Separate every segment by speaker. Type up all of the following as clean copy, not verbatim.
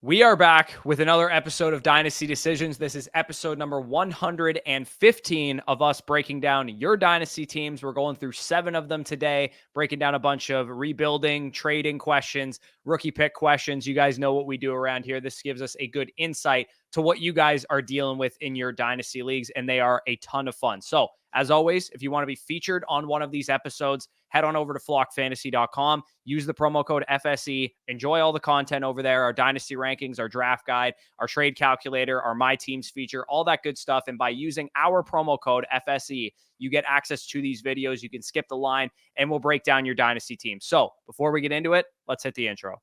Speaker 1: We are back with another episode of Dynasty Decisions. This is episode number 115 of us breaking down your Dynasty teams. We're going through 7 of them today, breaking down a bunch of rebuilding, trading questions, rookie pick questions. You guys know what we do around here. This gives us a good insight to what you guys are dealing with in your Dynasty leagues, and they are a ton of fun. So, as always, if you want to be featured on one of these episodes, head on over to flockfantasy.com. Use the promo code FSE. Enjoy all the content over there, our Dynasty rankings, our draft guide, our trade calculator, our My Teams feature, all that good stuff. And by using our promo code FSE, you get access to these videos. You can skip the line, and we'll break down your Dynasty team. So before we get into it, let's hit the intro.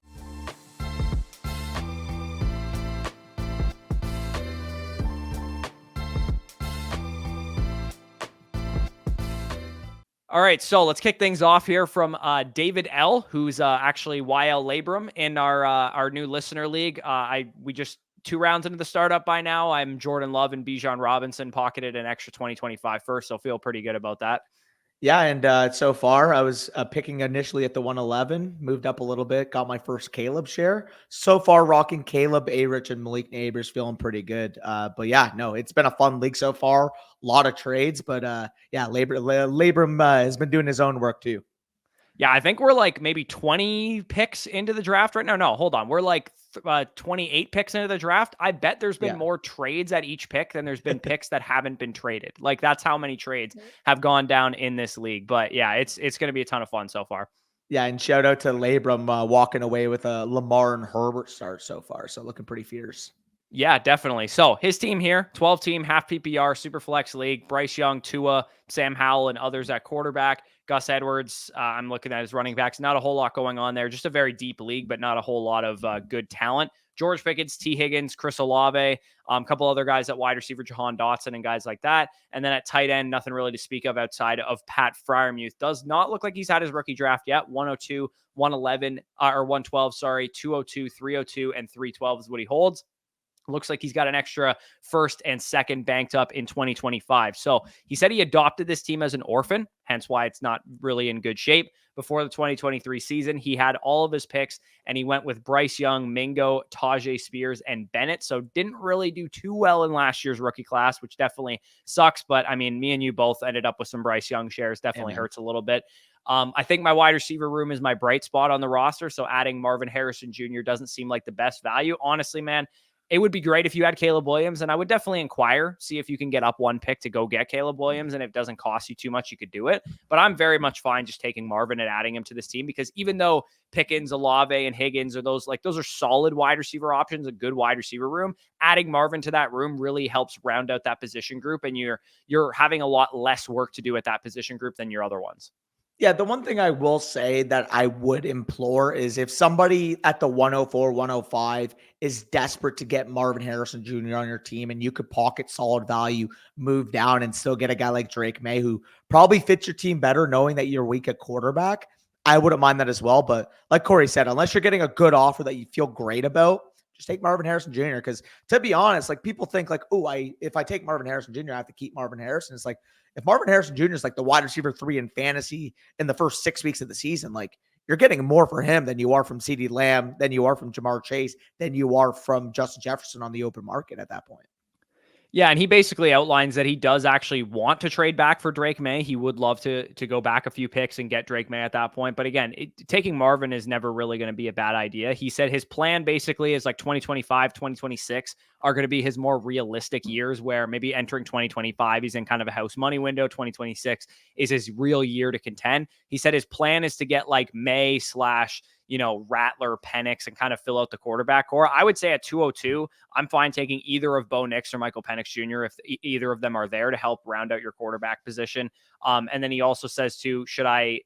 Speaker 1: All right, so let's kick things off here from David L., who's actually YL Labrum in our new listener league. We just 2 rounds into the startup by now. I'm Jordan Love and Bijan Robinson pocketed an extra 2025 first, so feel pretty good about that.
Speaker 2: Yeah, and so far I was picking initially at the 111, moved up a little bit, got my first Caleb share. So far, rocking Caleb, A-Rich, and Malik Neighbors, feeling pretty good. But yeah, no, it's been a fun league so far. A lot of trades, but yeah, Labrum has been doing his own work too.
Speaker 1: Yeah, I think we're like maybe 20 picks into the draft right now. No, hold on. We're like 28 picks into the draft. I bet there's been more trades at each pick than there's been picks that haven't been traded. Like that's how many trades have gone down in this league. But yeah, it's going to be a ton of fun so far.
Speaker 2: Yeah, and shout out to Labrum walking away with a Lamar and Herbert start so far. So looking pretty fierce.
Speaker 1: Yeah, definitely. So his team here, 12 team, half PPR, super flex league, Bryce Young, Tua, Sam Howell, and others at quarterback. Gus Edwards, I'm looking at his running backs. Not a whole lot going on there. Just a very deep league, but not a whole lot of good talent. George Pickens, T. Higgins, Chris Olave, a couple other guys at wide receiver, Jahan Dotson and guys like that. And then at tight end, nothing really to speak of outside of Pat Freiermuth. Does not look like he's had his rookie draft yet. 102, 111, or 112, sorry, 202, 302, and 312 is what he holds. Looks like he's got an extra first and second banked up in 2025. So he said he adopted this team as an orphan, hence why it's not really in good shape. Before the 2023 season, he had all of his picks, and he went with Bryce Young, Mingo, Tajay Spears, and Bennett. So didn't really do too well in last year's rookie class, which definitely sucks. But I mean, me and you both ended up with some Bryce Young shares. Definitely hurts a little bit. I think my wide receiver room is my bright spot on the roster. So adding Marvin Harrison Jr. doesn't seem like the best value. Honestly, man, it would be great if you had Caleb Williams, and I would definitely inquire, see if you can get up one pick to go get Caleb Williams, and if it doesn't cost you too much, you could do it. But I'm very much fine just taking Marvin and adding him to this team, because even though Pickens, Olave, and Higgins are those are solid wide receiver options, a good wide receiver room, adding Marvin to that room really helps round out that position group, and you're having a lot less work to do at that position group than your other ones.
Speaker 2: Yeah, the one thing I will say that I would implore is if somebody at the 104, 105 is desperate to get Marvin Harrison Jr. on your team and you could pocket solid value, move down and still get a guy like Drake May who probably fits your team better knowing that you're weak at quarterback, I wouldn't mind that as well. But like Corey said, unless you're getting a good offer that you feel great about, just take Marvin Harrison Jr. Because to be honest, like people think like, oh, if I take Marvin Harrison Jr., I have to keep Marvin Harrison. It's like, if Marvin Harrison Jr. is like the wide receiver 3 in fantasy in the first 6 weeks of the season, like you're getting more for him than you are from CeeDee Lamb, than you are from Jamar Chase, than you are from Justin Jefferson on the open market at that point.
Speaker 1: Yeah, and he basically outlines that he does actually want to trade back for Drake May. He would love to go back a few picks and get Drake May at that point. But again, taking Marvin is never really going to be a bad idea. He said his plan basically is like 2025, 2026 are going to be his more realistic years, where maybe entering 2025, he's in kind of a house money window. 2026 is his real year to contend. He said his plan is to get like May / Rattler, Penix, and kind of fill out the quarterback core. I would say at 202, I'm fine taking either of Bo Nix or Michael Penix Jr. if either of them are there to help round out your quarterback position. And then he also says too, should I,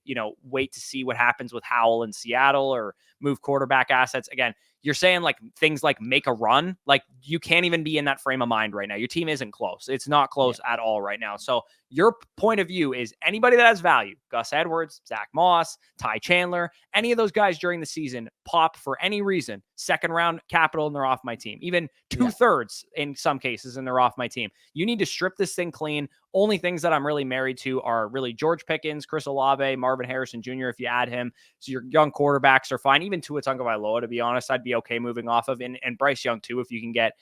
Speaker 1: wait to see what happens with Howell in Seattle or move quarterback assets? Again, you're saying like things like make a run, like you can't even be in that frame of mind right now. Your team isn't close. It's not close at all right now. So your point of view is anybody that has value, Gus Edwards, Zach Moss, Ty Chandler, any of those guys during the season pop for any reason, second round capital and they're off my team. Even 2/3 in some cases and they're off my team. You need to strip this thing clean. Only things that I'm really married to are really George Pickens, Chris Olave, Marvin Harrison Jr. if you add him. So your young quarterbacks are fine. Even Tua Tagovailoa, to be honest, I'd be okay moving off of. And Bryce Young too, if you can get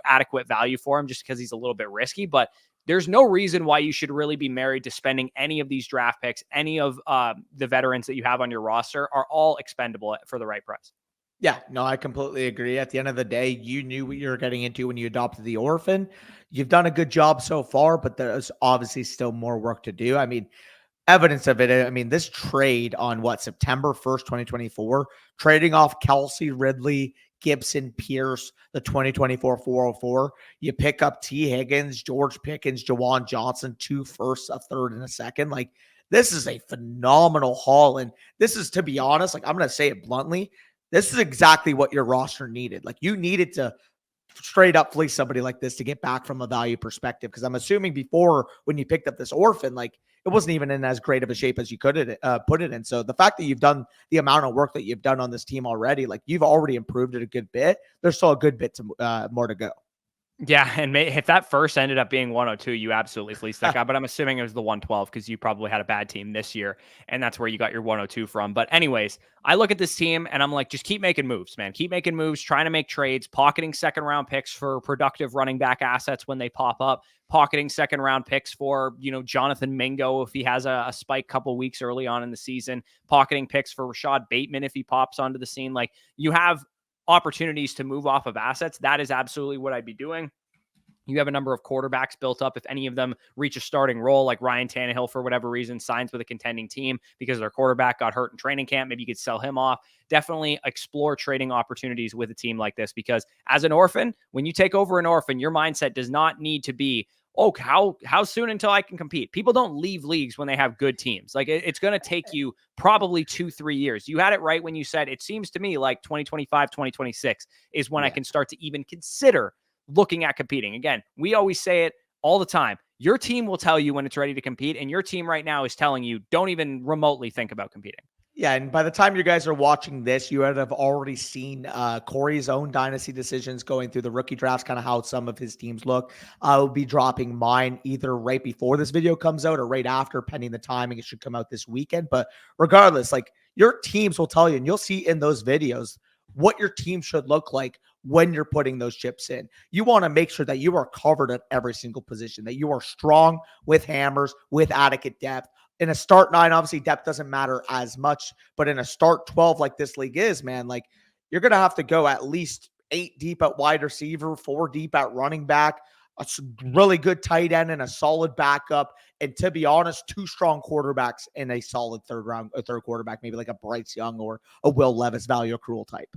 Speaker 1: adequate value for him, just because he's a little bit risky. But there's no reason why you should really be married to spending any of these draft picks. Any of the veterans that you have on your roster are all expendable for the right price.
Speaker 2: Yeah, no, I completely agree. At the end of the day, you knew what you were getting into when you adopted the orphan. You've done a good job so far, but there's obviously still more work to do. I mean, evidence of it. I mean, this trade on September 1st, 2024, trading off Kelsey, Ridley, Gibson, Pierce, the 2024 404. You pick up T. Higgins, George Pickens, Jawan Johnson, 2 firsts, a third, and a second. Like, this is a phenomenal haul. And this is, to be honest, like, I'm going to say it bluntly, this is exactly what your roster needed. Like, you needed to straight up fleece somebody like this to get back from a value perspective. Because I'm assuming before, when you picked up this orphan, like, it wasn't even in as great of a shape as you could put it in. So the fact that you've done the amount of work that you've done on this team already, like, you've already improved it a good bit. There's still a good bit to more to go.
Speaker 1: Yeah, and if that first ended up being 102, you absolutely fleeced that guy. But I'm assuming it was the 112 because you probably had a bad team this year, and that's where you got your 102 from. But anyways, I look at this team and I'm like, just keep making moves, man. Keep making moves, trying to make trades, pocketing second-round picks for productive running back assets when they pop up, pocketing second-round picks for, Jonathan Mingo if he has a spike couple weeks early on in the season, pocketing picks for Rashad Bateman if he pops onto the scene. Like, you have opportunities to move off of assets. That is absolutely what I'd be doing. You have a number of quarterbacks built up. If any of them reach a starting role, like Ryan Tannehill, for whatever reason, signs with a contending team because their quarterback got hurt in training camp, maybe you could sell him off. Definitely explore trading opportunities with a team like this, because as an orphan, when you take over an orphan, your mindset does not need to be, oh, how soon until I can compete? People don't leave leagues when they have good teams. Like, it's going to take you probably 2-3 years. You had it right when you said, it seems to me like 2025, 2026 is when I can start to even consider looking at competing. Again, we always say it all the time. Your team will tell you when it's ready to compete, and your team right now is telling you, don't even remotely think about competing.
Speaker 2: Yeah, and by the time you guys are watching this, you would have already seen Corey's own Dynasty Decisions going through the rookie drafts, kind of how some of his teams look. I'll be dropping mine either right before this video comes out or right after, pending the timing. It should come out this weekend. But regardless, like, your teams will tell you, and you'll see in those videos what your team should look like when you're putting those chips in. You want to make sure that you are covered at every single position, that you are strong with hammers, with adequate depth. In a start 9, obviously depth doesn't matter as much, but in a start 12 like this league is, man, like, you're going to have to go at least 8 deep at wide receiver, 4 deep at running back, a really good tight end and a solid backup. And to be honest, 2 strong quarterbacks and a solid third quarterback, maybe like a Bryce Young or a Will Levis value accrual type.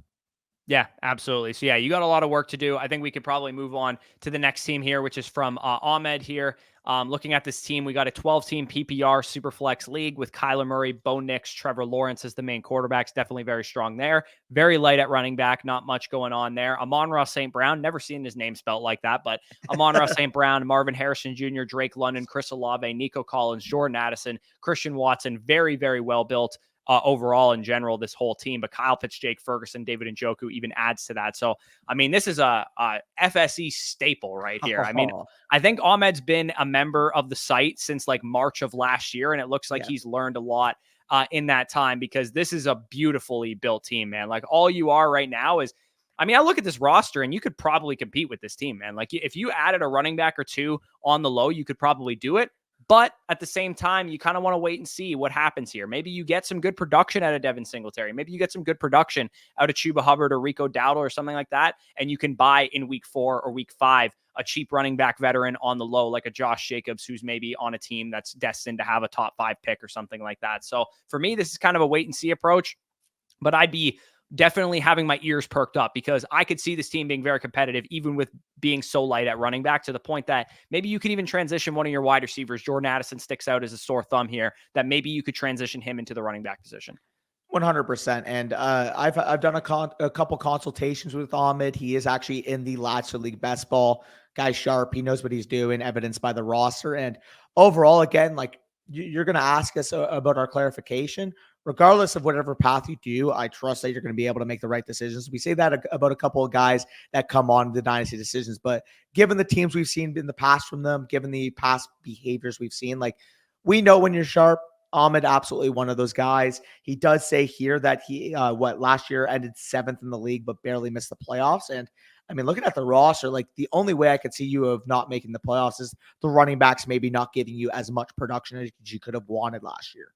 Speaker 1: Yeah, absolutely. So yeah, you got a lot of work to do. I think we could probably move on to the next team here, which is from Ahmed here. Looking at this team, we got a 12-team PPR Superflex league with Kyler Murray, Bo Nix, Trevor Lawrence as the main quarterbacks. Definitely very strong there. Very light at running back. Not much going on there. Amon-Ra St. Brown, never seen his name spelled like that, but Amon-Ra St. Brown, Marvin Harrison Jr., Drake London, Chris Olave, Nico Collins, Jordan Addison, Christian Watson. Very, very well built. Overall in general, this whole team, but Kyle Pitts, Jake Ferguson, David Njoku even adds to that. So, I mean, this is a FSE staple right here. I mean, I think Ahmed's been a member of the site since like March of last year, and it looks like he's learned a lot in that time, because this is a beautifully built team, man. Like, all you are right now is, I mean, I look at this roster and you could probably compete with this team, man. Like, if you added a running back or 2 on the low, you could probably do it. But at the same time, you kind of want to wait and see what happens here. Maybe you get some good production out of Devin Singletary. Maybe you get some good production out of Chuba Hubbard or Rico Dowdle or something like that, and you can buy in week 4 or week 5 a cheap running back veteran on the low, like a Josh Jacobs, who's maybe on a team that's destined to have a top 5 pick or something like that. So for me, this is kind of a wait and see approach, but I'd be definitely having my ears perked up, because I could see this team being very competitive, even with being so light at running back, to the point that maybe you could even transition one of your wide receivers. Jordan Addison sticks out as a sore thumb here, that maybe you could transition him into the running back position.
Speaker 2: 100%. And I've done a couple consultations with Ahmed. He is actually in the Latcher League Best Ball. Guy's sharp. He knows what he's doing, evidenced by the roster. And overall, again, like, you're going to ask us about our clarification. regardless of whatever path you do, I trust that you're going to be able to make the right decisions. We say that about a couple of guys that come on the Dynasty Decisions, but given the teams we've seen in the past from them, given the past behaviors we've seen, like, we know when you're sharp. Ahmed, absolutely one of those guys. He does say here that he, last year ended 7th in the league, but barely missed the playoffs. And I mean, looking at the roster, like, the only way I could see you of not making the playoffs is the running backs maybe not giving you as much production as you could have wanted last year.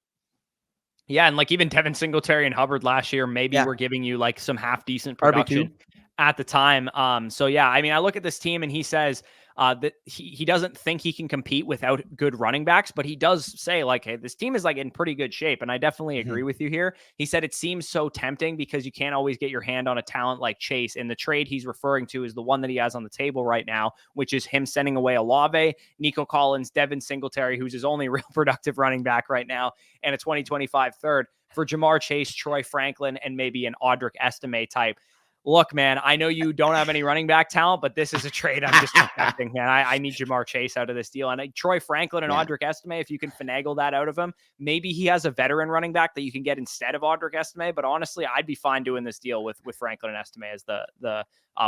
Speaker 1: Yeah, and like even Devin Singletary and Hubbard last year maybe were giving you like some half decent production
Speaker 2: RB2
Speaker 1: at the time. So yeah, I mean, I look at this team and he says that he doesn't think he can compete without good running backs, but he does say like, hey, this team is like in pretty good shape. And I definitely agree with you here. He said it seems so tempting because you can't always get your hand on a talent like Chase. And the trade he's referring to is the one that he has on the table right now, which is him sending away Olave, Nico Collins, Devin Singletary, who's his only real productive running back right now, and a 2025 third for Jamar Chase, Troy Franklin, and maybe an Audric Estime type. Look, man, I know you don't have any running back talent, but this is a trade I'm just expecting, man. I need Jamar Chase out of this deal. And Troy Franklin and Audric Estime, if you can finagle that out of him, maybe he has a veteran running back that you can get instead of Audric Estime. But honestly, I'd be fine doing this deal with Franklin and Estime as the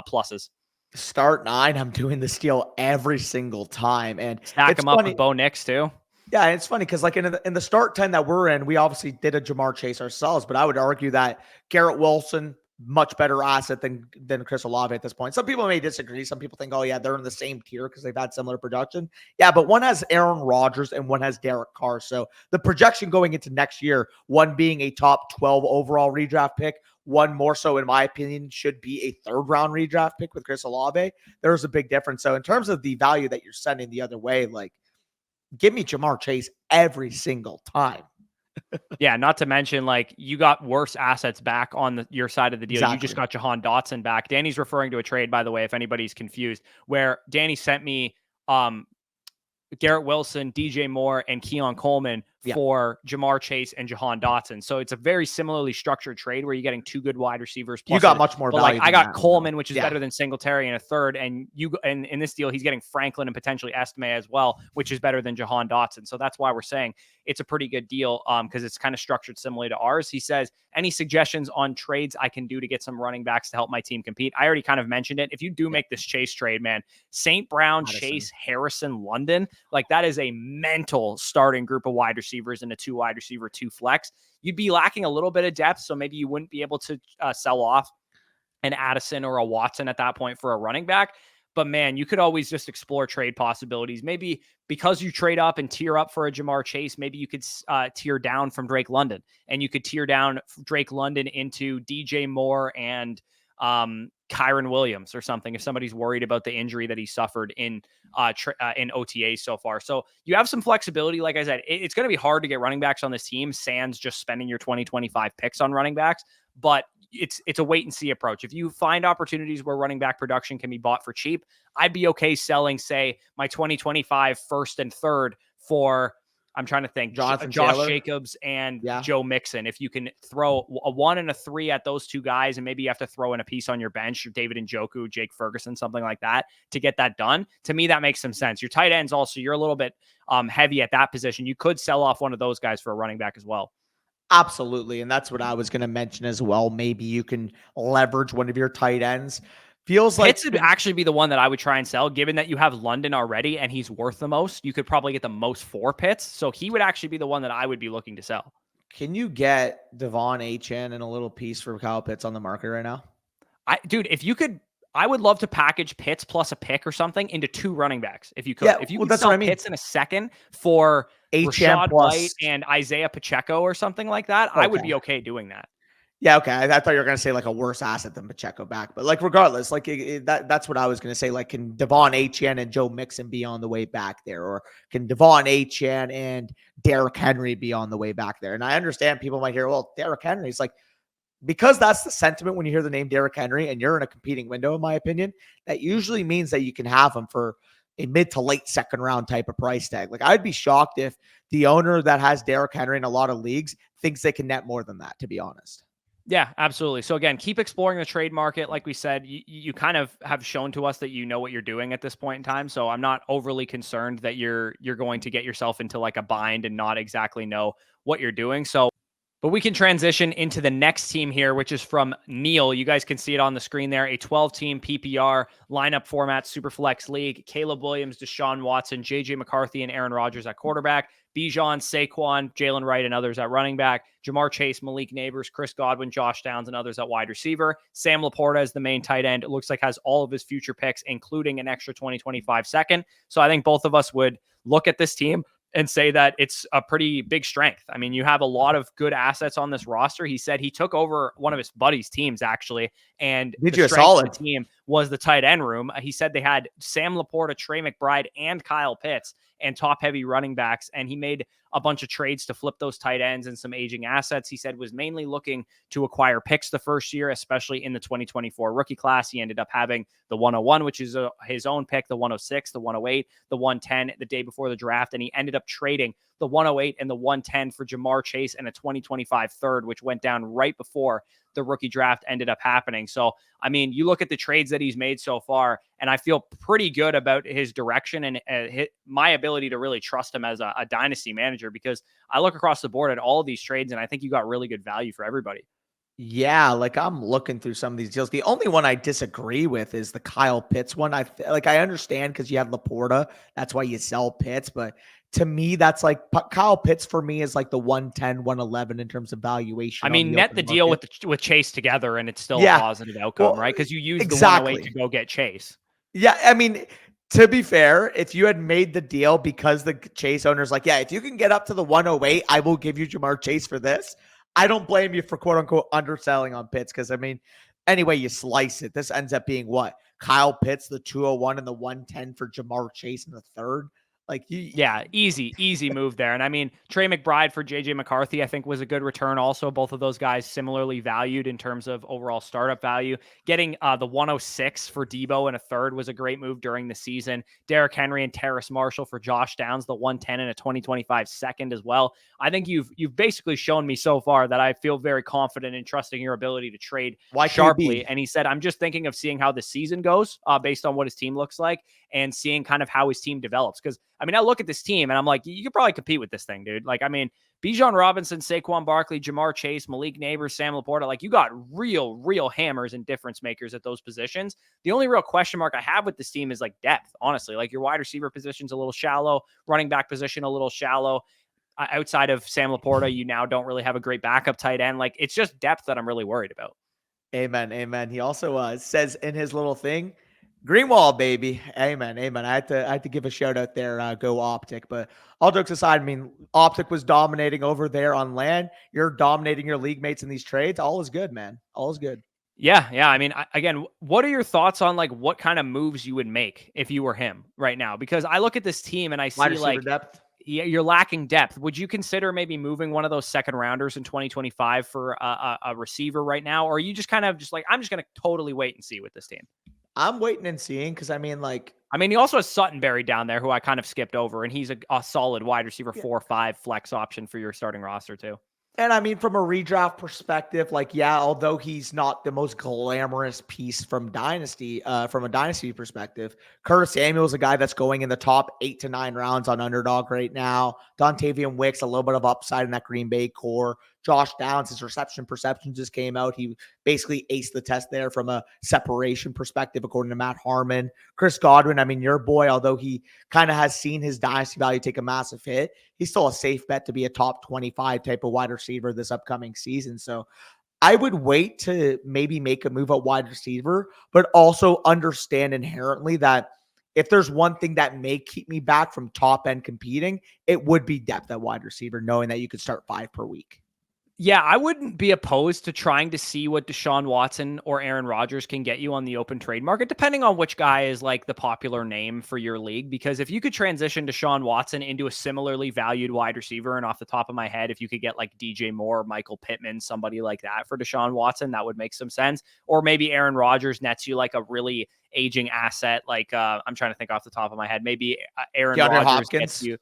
Speaker 1: pluses.
Speaker 2: Start 9. I'm doing this deal every single time. And
Speaker 1: stack them up with Bo Nix too.
Speaker 2: Yeah, it's funny because like in the start 10 that we're in, we obviously did a Jamar Chase ourselves, but I would argue that Garrett Wilson, much better asset than Chris Olave at this point. Some people may disagree. Some people think, oh yeah, they're in the same tier because they've had similar production. Yeah, but one has Aaron Rodgers and one has Derek Carr. So the projection going into next year, one being a top 12 overall redraft pick, one more so, in my opinion, should be a 3rd round redraft pick with Chris Olave. There's a big difference. So in terms of the value that you're sending the other way, like, give me Jamar Chase every single time.
Speaker 1: Yeah, not to mention, like, you got worse assets back on your side of the deal. Exactly. You just got Jahan Dotson back. Danny's referring to a trade, by the way, if anybody's confused, where Danny sent me Garrett Wilson, DJ Moore, and Keon Coleman for Jamar Chase and Jahan Dotson. So it's a very similarly structured trade where you're getting 2 good wide receivers.
Speaker 2: You got much more value.
Speaker 1: Like, I got Coleman, which is better than Singletary in a 3rd. And in this deal, he's getting Franklin and potentially Estime as well, which is better than Jahan Dotson. So that's why we're saying it's a pretty good deal because it's kind of structured similarly to ours. He says, any suggestions on trades I can do to get some running backs to help my team compete? I already kind of mentioned it. If you do make this Chase trade, man, St. Brown, Chase, Harrison, London, like, that is a mental starting group of wide receivers in a 2 wide receiver, 2 flex. You'd be lacking a little bit of depth, so maybe you wouldn't be able to sell off an Addison or a Watson at that point for a running back. But man, you could always just explore trade possibilities. Maybe because you trade up and tier up for a Jamar Chase, maybe you could tier down from Drake London, and you could tier down Drake London into DJ Moore and Kyron Williams or something, if somebody's worried about the injury that he suffered in OTA so far. So you have some flexibility. Like I said, it's going to be hard to get running backs on this team, sans just spending your 2025 picks on running backs, but it's a wait and see approach. If you find opportunities where running back production can be bought for cheap, I'd be okay selling, say, my 2025 1st and 3rd for, I'm trying to think, Josh Jacobs and Joe Mixon. If you can throw a 1 and a 3 at those 2 guys, and maybe you have to throw in a piece on your bench, David Njoku, Jake Ferguson, something like that, to get that done, to me, that makes some sense. Your tight ends also, you're a little bit heavy at that position. You could sell off one of those guys for a running back as well.
Speaker 2: Absolutely. And that's what I was going to mention as well. Maybe you can leverage one of your tight ends. Feels like
Speaker 1: Pitts would actually be the one that I would try and sell, given that you have London already and he's worth the most. You could probably get the most for Pitts. So he would actually be the one that I would be looking to sell.
Speaker 2: Can you get Devon Achane and a little piece for Kyle Pitts on the market right now?
Speaker 1: Dude, if you could, I would love to package Pitts plus a pick or something into 2 running backs. If you could, if you could sell Pitts in a second for Rashad White and Isaiah Pacheco or something like that, I would be okay doing that.
Speaker 2: Yeah, okay. I thought you were going to say like a worse asset than Pacheco back, but like regardless, like that's what I was going to say. Like, can Devon Achane and Joe Mixon be on the way back there, or can Devon Achane and Derrick Henry be on the way back there? And I understand people might hear, well, Derrick Henry's like, because that's the sentiment when you hear the name Derrick Henry and you're in a competing window, in my opinion, that usually means that you can have him for a mid to late 2nd round type of price tag. Like, I'd be shocked if the owner that has Derrick Henry in a lot of leagues thinks they can net more than that, to be honest.
Speaker 1: Yeah, absolutely. So again, keep exploring the trade market. Like we said, you kind of have shown to us that you know what you're doing at this point in time. So I'm not overly concerned that you're going to get yourself into like a bind and not exactly know what you're doing. So But we can transition into the next team here, which is from Neil. You guys can see it on the screen there. A 12-team PPR lineup format, Superflex League. Caleb Williams, Deshaun Watson, J.J. McCarthy, and Aaron Rodgers at quarterback. Bijan, Saquon, Jalen Wright, and others at running back. Jamar Chase, Malik Neighbors, Chris Godwin, Josh Downs, and others at wide receiver. Sam Laporta is the main tight end. It looks like has all of his future picks, including an extra 2025 second. So I think both of us would look at this team and say that it's a pretty big strength. I mean, you have a lot of good assets on this roster. He said he took over one of his buddies' teams, actually, and
Speaker 2: did
Speaker 1: the
Speaker 2: you a
Speaker 1: strength
Speaker 2: solid
Speaker 1: of the team was the tight end room. He said they had Sam Laporta, Trey McBride, and Kyle Pitts and top-heavy running backs, and he made a bunch of trades to flip those tight ends and some aging assets. He said was mainly looking to acquire picks the first year, especially in the 2024 rookie class. He ended up having the 101, which is his own pick, the 106, the 108, the 110 the day before the draft, and he ended up trading the 108 and the 110 for Jamar Chase and a 2025 third, which went down right before the rookie draft ended up happening. So, I mean, you look at the trades that he's made so far, and I feel pretty good about his direction and my ability to really trust him as a dynasty manager, because I look across the board at all of these trades, and I think you got really good value for everybody.
Speaker 2: Yeah, like I'm looking through some of these deals. The only one I disagree with is the Kyle Pitts one. I understand because you have Laporta, that's why you sell Pitts, but to me, that's like Kyle Pitts for me is like the 110, 111 in terms of valuation.
Speaker 1: I mean, net the deal with Chase together, and it's still a positive outcome, right? Because you use the 108 to go get Chase.
Speaker 2: Yeah, I mean, to be fair, if you had made the deal because the Chase owner's like, yeah, if you can get up to the 108, I will give you Jamar Chase for this. I don't blame you for quote unquote underselling on Pitts, because I mean, anyway you slice it, this ends up being what? Kyle Pitts, the 201 and the 110 for Jamar Chase in the third. Like,
Speaker 1: easy move there. And I mean, Trey McBride for JJ McCarthy, I think was a good return. Also, both of those guys similarly valued in terms of overall startup value. Getting the 106 for Debo and a third was a great move during the season. Derrick Henry and Terrace Marshall for Josh Downs, the 110 and a 2025 second as well. I think you've basically shown me so far that I feel very confident in trusting your ability to trade sharply. And he said, I'm just thinking of seeing how the season goes based on what his team looks like and seeing kind of how his team develops. Because I mean, I look at this team and I'm like, you could probably compete with this thing, dude. Like, I mean, Bijan Robinson, Saquon Barkley, Jamar Chase, Malik Neighbors, Sam Laporta, like you got real hammers and difference makers at those positions. The only real question mark I have with this team is like depth, honestly. Like your wide receiver position's a little shallow, running back position a little shallow. Outside of Sam Laporta, you now don't really have a great backup tight end. Like it's just depth that I'm really worried about.
Speaker 2: Amen. He also says in his little thing, Greenwald, baby. Amen. I had to give a shout out there. Go Optic. But all jokes aside, I mean, Optic was dominating over there on land. You're dominating your league mates in these trades. All is good, man. All is good.
Speaker 1: Yeah. I mean, again, what are your thoughts on like what kind of moves you would make if you were him right now? Because I look at this team and I see like
Speaker 2: depth.
Speaker 1: You're lacking depth. Would you consider maybe moving one of those second rounders in 2025 for a receiver right now? Or are you just kind of just like, I'm just going to totally wait and see with this team?
Speaker 2: I'm waiting and seeing because I mean,
Speaker 1: he also has Sutton buried down there, who I kind of skipped over, and he's a solid wide receiver 4-5 flex option for your starting roster too.
Speaker 2: And I mean, from a redraft perspective, although he's not the most glamorous piece from a dynasty perspective, Curtis Samuel is a guy that's going in the top 8 to 9 rounds on Underdog right now. Dontavian Wicks, a little bit of upside in that Green Bay core. Josh Downs, his reception perception just came out. He basically aced the test there from a separation perspective, according to Matt Harmon. Chris Godwin, I mean, your boy, although he kind of has seen his dynasty value take a massive hit, he's still a safe bet to be a top 25 type of wide receiver this upcoming season. So I would wait to maybe make a move at wide receiver, but also understand inherently that if there's one thing that may keep me back from top end competing, it would be depth at wide receiver, knowing that you could start 5 per week.
Speaker 1: Yeah, I wouldn't be opposed to trying to see what Deshaun Watson or Aaron Rodgers can get you on the open trade market, depending on which guy is like the popular name for your league. Because if you could transition Deshaun Watson into a similarly valued wide receiver, and off the top of my head, if you could get like DJ Moore, Michael Pittman, somebody like that for Deshaun Watson, that would make some sense. Or maybe Aaron Rodgers nets you like a really aging asset. Like I'm trying to think off the top of my head. Maybe Aaron Rodgers gets you.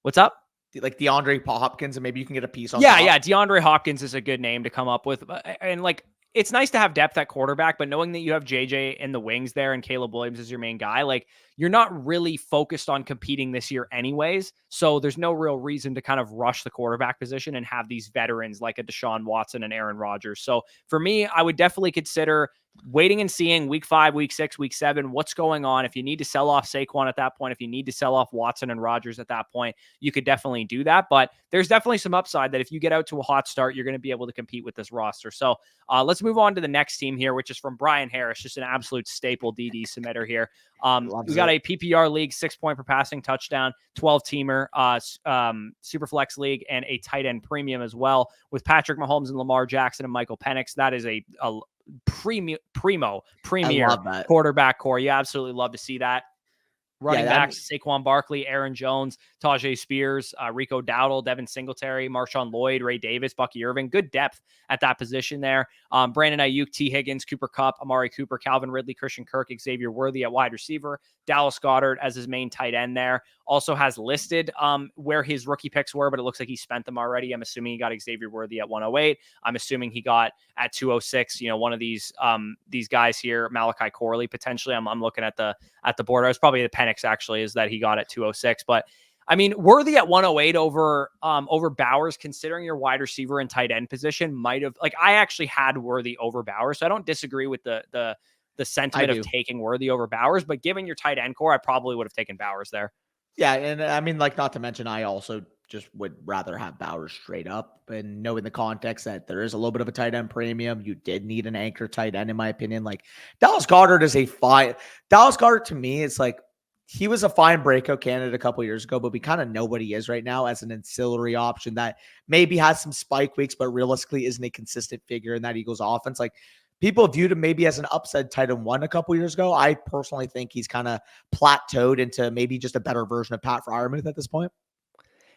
Speaker 1: What's up?
Speaker 2: Like DeAndre Hopkins, and maybe you can get a piece on
Speaker 1: top. DeAndre Hopkins is a good name to come up with. And like, it's nice to have depth at quarterback, but knowing that you have JJ in the wings there and Caleb Williams is your main guy, like you're not really focused on competing this year anyways. So there's no real reason to kind of rush the quarterback position and have these veterans like a Deshaun Watson and Aaron Rodgers. So for me, I would definitely consider waiting and seeing week 5, week 6, week 7, what's going on. If you need to sell off Saquon at that point, if you need to sell off Watson and Rodgers at that point, you could definitely do that. But there's definitely some upside that if you get out to a hot start, you're going to be able to compete with this roster. So let's move on to the next team here, which is from Brian Harris, just an absolute staple DD submitter here. We got a PPR league, 6 point per passing touchdown, 12 teamer, super flex league, and a tight end premium as well with Patrick Mahomes and Lamar Jackson and Michael Penix. That is a premier quarterback core. You absolutely love to see that. Running backs, Saquon Barkley, Aaron Jones, Tajay Spears, Rico Dowdle, Devin Singletary, Marshawn Lloyd, Ray Davis, Bucky Irving. Good depth at that position there. Brandon Ayuk, T. Higgins, Cooper Kupp, Amari Cooper, Calvin Ridley, Christian Kirk, Xavier Worthy at wide receiver, Dallas Goedert as his main tight end there. Also has listed where his rookie picks were, but it looks like he spent them already. I'm assuming he got Xavier Worthy at 108. I'm assuming he got at 206, one of these guys here, Malachi Corley, potentially. I'm looking at the board. It was probably the Penix actually, is that he got at 206. But I mean, Worthy at 108 over Bowers, considering your wide receiver and tight end position, might have, like, I actually had Worthy over Bowers, so I don't disagree with the sentiment of taking Worthy over Bowers, but given your tight end core, I probably would have taken Bowers there.
Speaker 2: Yeah, and I mean, like, not to mention, I also just would rather have Bowers straight up, and knowing the context that there is a little bit of a tight end premium, you did need an anchor tight end, in my opinion. Like, Dallas Goedert to me, it's like, he was a fine breakout candidate a couple years ago, but we kind of know what he is right now as an ancillary option that maybe has some spike weeks, but realistically isn't a consistent figure in that Eagles offense. Like, people viewed him maybe as an upside tight end 1 a couple years ago. I personally think he's kind of plateaued into maybe just a better version of Pat Freiermuth at this point.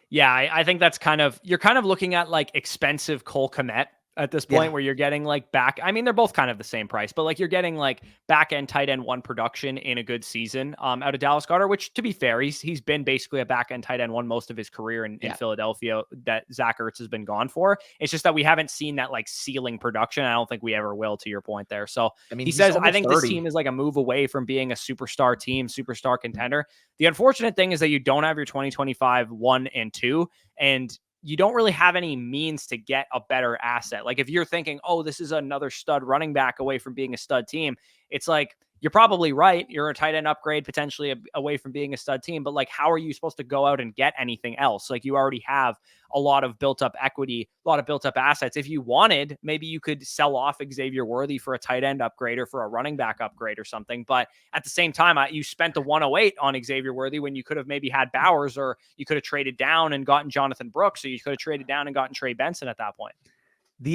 Speaker 1: Yeah, I think that's you're kind of looking at like expensive Cole Kmet at this point, where you're getting like back. I mean, they're both kind of the same price, but like you're getting like back end tight end 1 production in a good season out of Dallas Goedert, which, to be fair, he's been basically a back end tight end 1 most of his career in Philadelphia that Zach Ertz has been gone for. It's just that we haven't seen that like ceiling production. I don't think we ever will, to your point there. So I mean, he says, I think 30. This team is like a move away from being a superstar team, superstar contender. The unfortunate thing is that you don't have your 2025 1 and 2, and you don't really have any means to get a better asset. Like, if you're thinking, oh, this is another stud running back away from being a stud team, it's like, you're probably right. You're a tight end upgrade potentially away from being a stud team, but like, how are you supposed to go out and get anything else? Like, you already have a lot of built up equity, a lot of built up assets. If you wanted, maybe you could sell off Xavier Worthy for a tight end upgrade or for a running back upgrade or something. But at the same time, you spent the 108 on Xavier Worthy when you could have maybe had Bowers, or you could have traded down and gotten Jonathan Brooks, or you could have traded down and gotten Trey Benson at that point.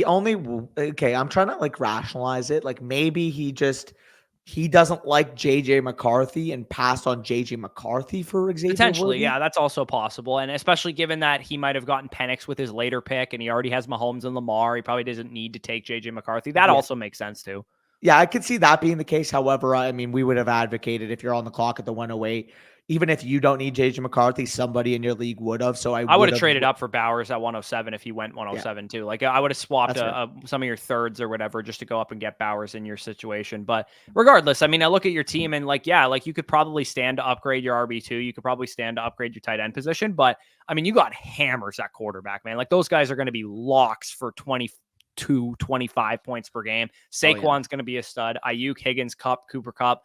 Speaker 2: I'm trying to like rationalize it. Like, maybe he doesn't like JJ McCarthy and passed on JJ McCarthy for Xavier
Speaker 1: potentially
Speaker 2: Worthy?
Speaker 1: Yeah, that's also possible. And especially given that he might have gotten Penix with his later pick, and he already has Mahomes and Lamar, he probably doesn't need to take JJ McCarthy. That also makes sense too.
Speaker 2: Yeah, I could see that being the case. However, I mean, we would have advocated, if you're on the clock at the 108, even if you don't need JJ McCarthy, somebody in your league would have. So I would have
Speaker 1: traded up for Bowers at 107 if he went 107 too. Like, I would have swapped some of your thirds or whatever just to go up and get Bowers in your situation. But regardless, I mean, I look at your team and like, yeah, like you could probably stand to upgrade your RB2. You could probably stand to upgrade your tight end position. But I mean, you got hammers at quarterback, man. Like, those guys are going to be locks for 25 points per game. Saquon's going to be a stud. Ayuk, Higgins, Kupp, Cooper Kupp.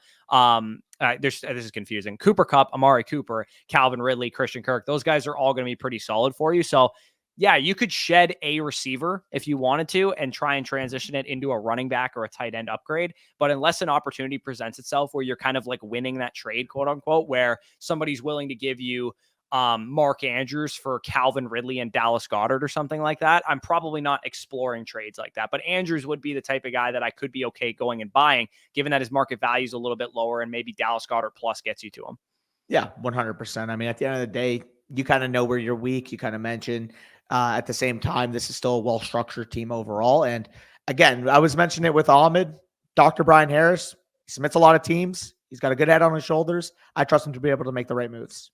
Speaker 1: This is confusing. Cooper Kupp, Amari Cooper, Calvin Ridley, Christian Kirk. Those guys are all going to be pretty solid for you. So yeah, you could shed a receiver if you wanted to and try and transition it into a running back or a tight end upgrade. But unless an opportunity presents itself where you're kind of like winning that trade, quote unquote, where somebody's willing to give you Mark Andrews for Calvin Ridley and Dallas Goedert or something like that, I'm probably not exploring trades like that. But Andrews would be the type of guy that I could be okay going and buying, given that his market value is a little bit lower and maybe Dallas Goedert plus gets you to him.
Speaker 2: Yeah, 100%. I mean, at the end of the day, you kind of know where you're weak. You kind of mentioned at the same time, this is still a well-structured team overall. And again, I was mentioning it with Ahmed, Dr. Brian Harris. He submits a lot of teams. He's got a good head on his shoulders. I trust him to be able to make the right moves.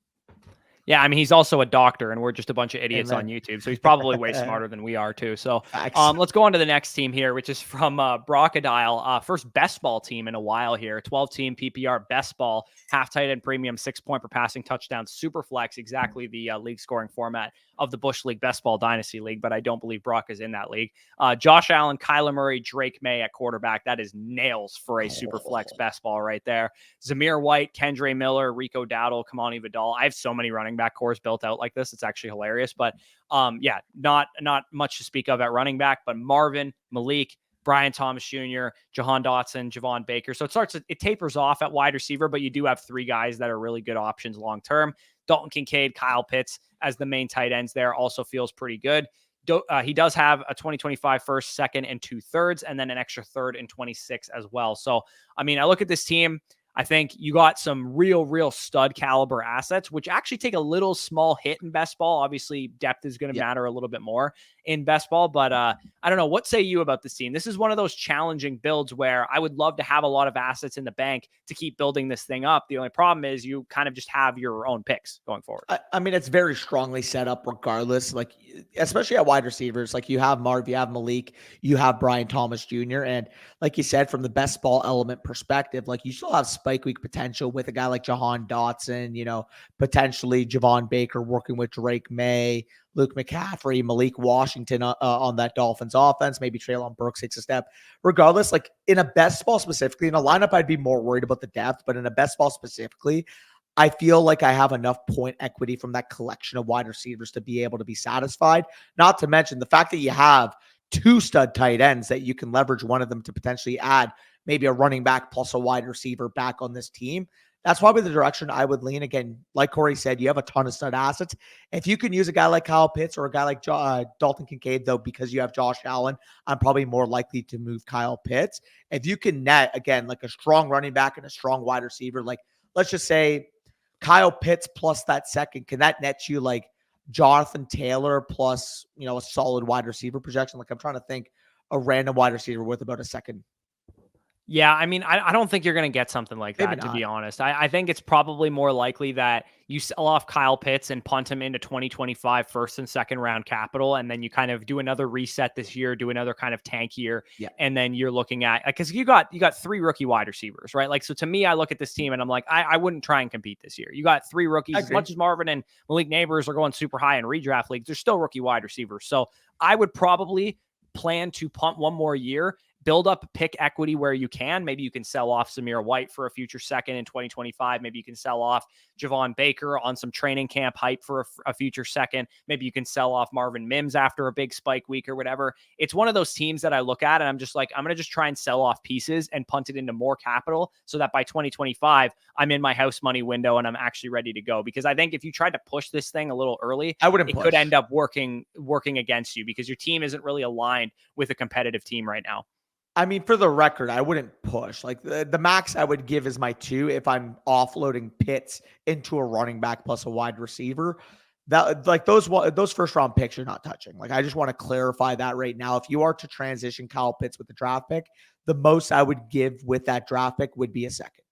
Speaker 1: Yeah, I mean, he's also a doctor, and we're just a bunch of idiots on
Speaker 2: Amen.
Speaker 1: YouTube. So he's probably way smarter than we are, too. So
Speaker 2: Facts.
Speaker 1: let's go on to the next team here, which is from Brockodile. First best ball team in a while here. 12-team PPR best ball, half tight end premium, 6 point per passing touchdown, super flex, exactly the league scoring format of the Bush League Best Ball Dynasty League, but I don't believe Brock is in that league. Josh Allen, Kyler Murray, Drake May at quarterback. That is nails for a super flex best ball right there. Zamir White, Kendre Miller, Rico Dowdle, Kamani Vidal. I have so many running back cores built out like this. It's actually hilarious. But yeah, not much to speak of at running back, but Marvin, Malik, Brian Thomas Jr., Jahan Dotson, Javon Baker. So it tapers off at wide receiver, but you do have 3 guys that are really good options long term. Dalton Kincaid, Kyle Pitts as the main tight ends there also feels pretty good. He does have a 2025 first, second, and 2/3, and then an extra third in 26 as well. So, I mean, I look at this team. I think you got some real stud caliber assets, which actually take a little small hit in best ball. Obviously, depth is going to matter a little bit more in best ball, but I don't know. What say you about this team? This is one of those challenging builds where I would love to have a lot of assets in the bank to keep building this thing up. The only problem is you kind of just have your own picks going forward.
Speaker 2: I mean, it's very strongly set up regardless, like especially at wide receivers. Like you have Marv, you have Malik, you have Brian Thomas Jr. And like you said, from the best ball element perspective, like you still have spike week potential with a guy like Jahan Dotson, potentially Javon Baker working with Drake May, Luke McCaffrey, Malik Washington on that Dolphins offense. Maybe Treylon Burks takes a step. Regardless, like in a best ball specifically, in a lineup, I'd be more worried about the depth, but in a best ball specifically, I feel like I have enough point equity from that collection of wide receivers to be able to be satisfied. Not to mention the fact that you have 2 stud tight ends that you can leverage one of them to potentially add maybe a running back plus a wide receiver back on this team. That's probably the direction I would lean. Again, like Corey said, you have a ton of stud assets. If you can use a guy like Kyle Pitts or a guy like Dalton Kincaid, though, because you have Josh Allen, I'm probably more likely to move Kyle Pitts. If you can net, again, like a strong running back and a strong wide receiver, like let's just say Kyle Pitts plus that second, can that net you like Jonathan Taylor plus, a solid wide receiver projection? Like I'm trying to think a random wide receiver with about a second.
Speaker 1: Yeah, I mean, I don't think you're going to get something like that, to be honest. I think it's probably more likely that you sell off Kyle Pitts and punt him into 2025 first and second round capital, and then you kind of do another reset this year, do another kind of tank year, and then you're looking at, because you got 3 rookie wide receivers, right? Like, so to me, I look at this team and I'm like, I wouldn't try and compete this year. You got 3 rookies. As much as Marvin and Malik Neighbors are going super high in redraft leagues, they're still rookie wide receivers. So I would probably plan to punt one more year, build up pick equity where you can. Maybe you can sell off Zamir White for a future second in 2025. Maybe you can sell off Javon Baker on some training camp hype for a future second. Maybe you can sell off Marvin Mims after a big spike week or whatever. It's one of those teams that I look at and I'm just like, I'm going to just try and sell off pieces and punt it into more capital so that by 2025, I'm in my house money window and I'm actually ready to go. Because I think if you tried to push this thing a little early, it could end up working against you because your team isn't really aligned with a competitive team right now.
Speaker 2: I mean, for the record, I wouldn't push. Like the max I would give is my 2 if I'm offloading Pitts into a running back plus a wide receiver. That like those first round picks you're not touching. Like I just want to clarify that right now. If you are to transition Kyle Pitts with the draft pick, the most I would give with that draft pick would be a second.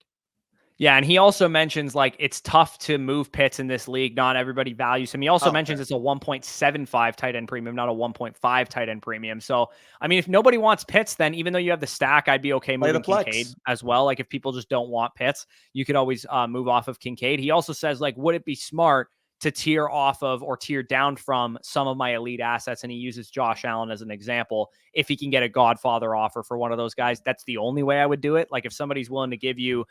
Speaker 1: Yeah, and he also mentions like it's tough to move Pitts in this league. Not everybody values him. He also mentions it's a 1.75 tight end premium, not a 1.5 tight end premium. So, I mean, if nobody wants Pitts, then even though you have the stack, I'd be okay moving Kincaid as well. Like if people just don't want Pitts, you could always move off of Kincaid. He also says like, would it be smart to tier off of or tier down from some of my elite assets? And he uses Josh Allen as an example. If he can get a Godfather offer for one of those guys, that's the only way I would do it. Like if somebody's willing to give you,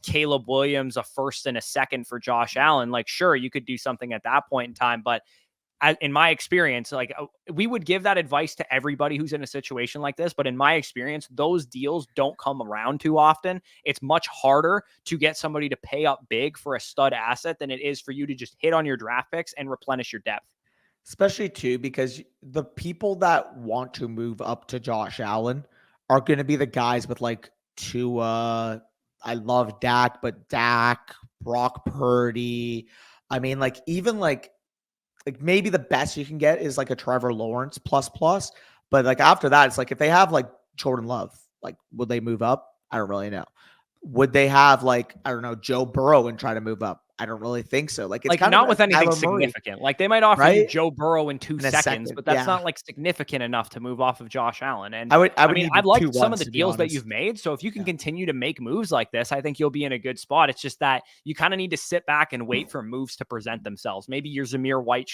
Speaker 1: Caleb Williams, a first and a second for Josh Allen, like sure, you could do something at that point in time. But in my experience, like we would give that advice to everybody who's in a situation like this. But in my experience, those deals don't come around too often. It's much harder to get somebody to pay up big for a stud asset than it is for you to just hit on your draft picks and replenish your depth.
Speaker 2: Especially too, because the people that want to move up to Josh Allen are going to be the guys with like Tua. I love Dak, but Dak, Brock Purdy. I mean, like even like maybe the best you can get is like a Trevor Lawrence plus. But like after that, it's like if they have like Jordan Love, like would they move up? I don't really know. Would they have like, I don't know, Joe Burrow and try to move up? I don't really think so. Like, it's
Speaker 1: Like,
Speaker 2: kind of
Speaker 1: not
Speaker 2: like
Speaker 1: with anything
Speaker 2: Kyler Murray,
Speaker 1: significant. Like, they might offer you
Speaker 2: right?
Speaker 1: Joe Burrow in 2
Speaker 2: In a
Speaker 1: seconds,
Speaker 2: second,
Speaker 1: but that's
Speaker 2: yeah.
Speaker 1: not, like, significant enough to move off of Josh Allen, and,
Speaker 2: I
Speaker 1: I
Speaker 2: would
Speaker 1: mean,
Speaker 2: need
Speaker 1: I've
Speaker 2: the 2
Speaker 1: liked some of
Speaker 2: ones
Speaker 1: the
Speaker 2: to be
Speaker 1: deals that you've
Speaker 2: honest.
Speaker 1: made, so if you can
Speaker 2: Yeah.
Speaker 1: continue to make moves like this, I think you'll be in a good spot. It's just that you kinda need to sit back and wait for moves to present themselves. Maybe your Zamir White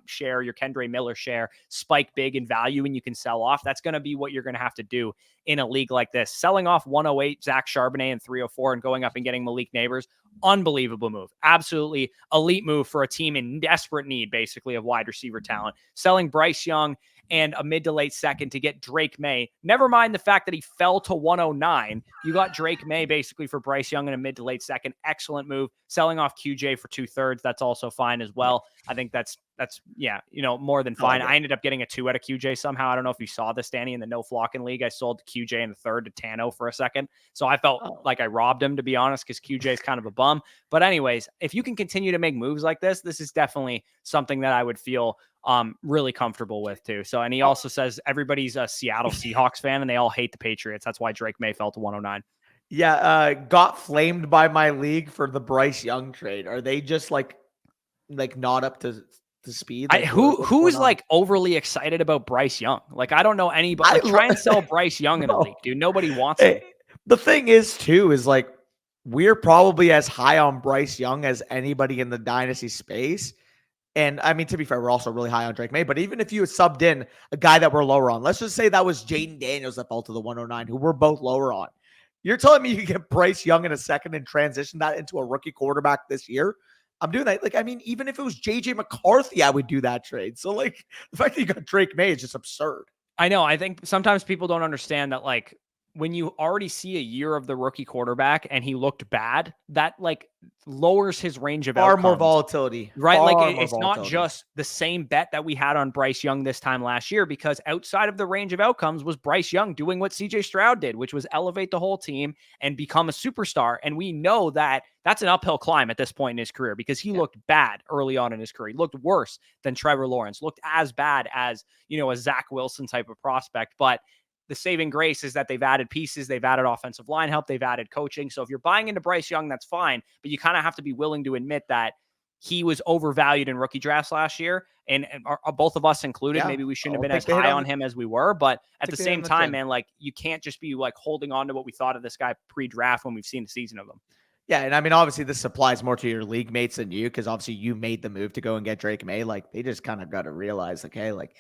Speaker 1: share, your Kendre Miller share spike big in value and you can sell off. That's gonna be what you're gonna have to do in a league like this. Selling off 108 Zach Charbonnet and 304 and going up and getting Malik Neighbors, unbelievable move. Absolutely elite move for a team in desperate need, basically, of wide receiver talent. Selling Bryce Young and a mid to late second to get Drake May. Never mind the fact that he fell to 109. You got Drake May basically for Bryce Young in a mid to late second. Excellent move. Selling off QJ for 2/3. That's also fine as well. I think that's yeah, more than fine. I ended up getting a 2 out of QJ somehow. I don't know if you saw this, Danny, in the no flocking league. I sold QJ in the third to Tano for a second. So I felt like I robbed him, to be honest, because QJ is kind of a bum. But anyways, if you can continue to make moves like this is definitely something that I would feel really comfortable with too. So, and he also says everybody's a Seattle Seahawks fan and they all hate the Patriots. That's why Drake May fell to 109.
Speaker 2: Yeah, got flamed by my league for the Bryce Young trade. Are they just like not up to speed? Like,
Speaker 1: who's like overly excited about Bryce Young? Like, I don't know anybody. Like, try and sell Bryce Young in a league, dude. Nobody wants him.
Speaker 2: The thing is, too, is like we're probably as high on Bryce Young as anybody in the dynasty space. And I mean, to be fair, we're also really high on Drake May. But even if you had subbed in a guy that we're lower on, let's just say that was Jaden Daniels that fell to the 109, who we're both lower on. You're telling me you can get Bryce Young in a second and transition that into a rookie quarterback this year? I'm doing that. Like, I mean, even if it was JJ McCarthy, I would do that trade. So, like, the fact that you got Drake May is just absurd.
Speaker 1: I know. I think sometimes people don't understand that, like, when you already see a year of the rookie quarterback and he looked bad, that like lowers his range of outcomes.
Speaker 2: More volatility.
Speaker 1: Right? Like, it's not just the same bet that we had on Bryce Young this time last year, because outside of the range of outcomes was Bryce Young doing what CJ Stroud did, which was elevate the whole team and become a superstar. And we know that that's an uphill climb at this point in his career, because he looked bad early on in his career. He looked worse than Trevor Lawrence, looked as bad as, a Zach Wilson type of prospect. But the saving grace is that they've added pieces, they've added offensive line help, they've added coaching. So if you're buying into Bryce Young, that's fine, but you kind of have to be willing to admit that he was overvalued in rookie drafts last year, and both of us included. Yeah, maybe we shouldn't have been as high on him as we were, but at the same time, man, like, you can't just be like holding on to what we thought of this guy pre-draft when we've seen the season of him.
Speaker 2: Yeah, and I mean, obviously, this applies more to your league mates than you, because obviously you made the move to go and get Drake May. Like, they just kind of got to realize, like, hey, like,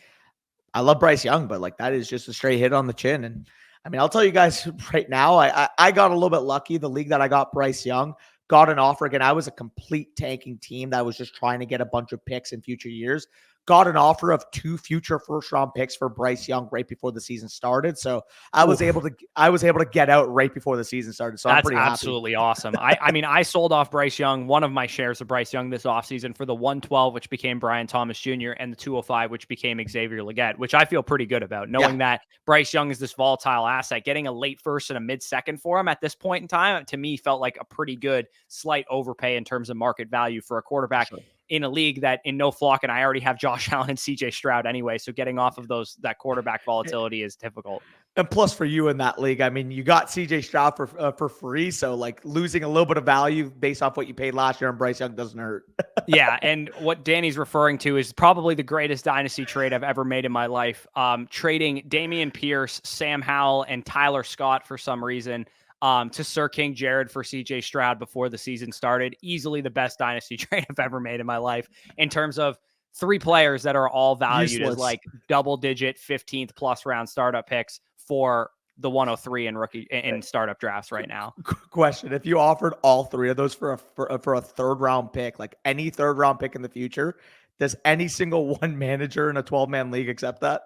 Speaker 2: I love Bryce Young, but like, that is just a straight hit on the chin. And I mean, I'll tell you guys right now, I got a little bit lucky. The league that I got Bryce Young got an offer. Again, I was a complete tanking team that was just trying to get a bunch of picks in future years. Got an offer of 2 future first-round picks for Bryce Young right before the season started. So I was able to get out right before the season started. So
Speaker 1: that's
Speaker 2: I'm pretty
Speaker 1: absolutely awesome. I mean, I sold off Bryce Young, one of my shares of Bryce Young this offseason, for the 112, which became Brian Thomas Jr., and the 205, which became Xavier Legette, which I feel pretty good about, knowing that Bryce Young is this volatile asset. Getting a late first and a mid-second for him at this point in time, to me, felt like a pretty good slight overpay in terms of market value for a quarterback. Sure. In a league that in no flock, and I already have Josh Allen and CJ Stroud anyway, so getting off of that quarterback volatility is difficult.
Speaker 2: And plus, for you in that league, I mean, you got CJ Stroud for free, so like losing a little bit of value based off what you paid last year on Bryce Young doesn't hurt.
Speaker 1: Yeah, and what Danny's referring to is probably the greatest dynasty trade I've ever made in my life. Trading Dameon Pierce, Sam Howell, and Tyler Scott for some reason. To Sir King Jared for CJ Stroud before the season started. Easily the best dynasty trade I've ever made in my life, in terms of 3 players that are all valued as like double-digit 15th plus round startup picks for the 103 in rookie in startup drafts right now.
Speaker 2: Question: if you offered all 3 of those for a third-round pick, like any third-round pick in the future, does any single one manager in a 12-man league accept that?